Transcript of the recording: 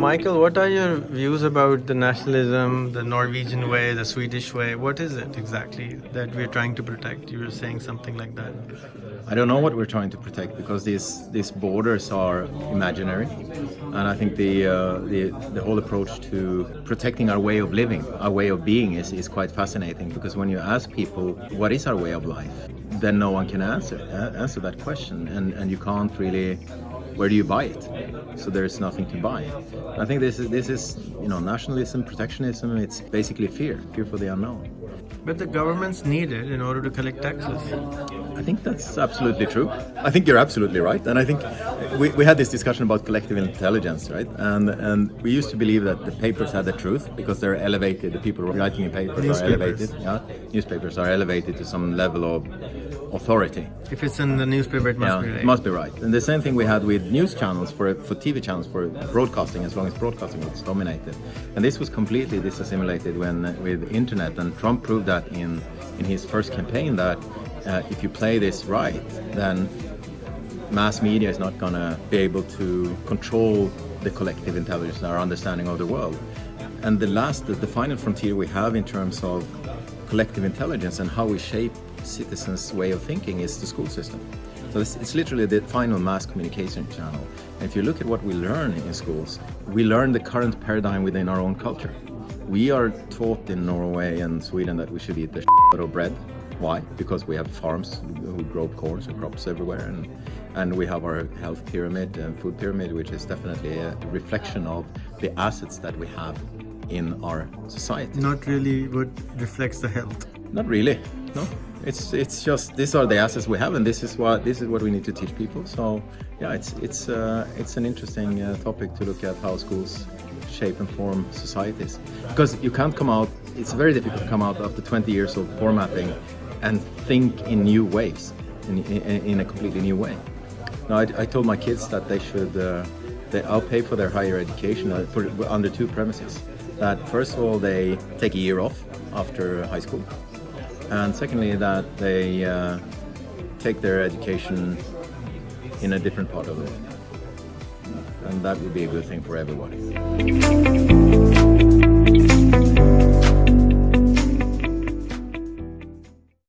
Michael, what are your views about the nationalism, the Norwegian way, the Swedish way? What is it exactly that we're trying to protect? You were saying something like that. I don't know what we're trying to protect because these borders are imaginary, and I think the whole approach to protecting our way of living, our way of being is quite fascinating, because when you ask people what is our way of life, then no one can answer that question, and you can't really. Where do you buy it? So there's nothing to buy. I think this is nationalism, protectionism. It's basically fear for the unknown. But the government's needed in order to collect taxes. I think that's absolutely true. I think you're absolutely right. And I think we had this discussion about collective intelligence, right? And we used to believe that the papers had the truth because they're elevated. The people writing in papers are elevated. Yeah, newspapers are elevated to some level of authority. If it's in the newspaper, it must be right. It must be right. And the same thing we had with news channels for TV channels for broadcasting, as long as broadcasting was dominated. And this was completely disassimilated with internet. And Trump proved that in his first campaign that if you play this right, then mass media is not going to be able to control the collective intelligence, our understanding of the world. And the final frontier we have in terms of collective intelligence and how we shape citizens' way of thinking is the school system. So it's literally the final mass communication channel. And if you look at what we learn in schools, we learn the current paradigm within our own culture. We are taught in Norway and Sweden that we should eat the shit of bread. Why? Because we have farms who grow corns and crops everywhere, and we have our health pyramid and food pyramid, which is definitely a reflection of the assets that we have in our society. Not really what reflects the health. Not really, no. It's just these are the assets we have, and this is what we need to teach people. So yeah, it's an interesting topic to look at how schools shape and form societies, because you can't come out. It's very difficult to come out after 20 years of formatting and think in new ways, in a completely new way. Now, I told my kids that they should, I'll pay for their higher education under two premises. That first of all, they take a year off after high school, and secondly, that they take their education in a different part of the world. And that would be a good thing for everybody.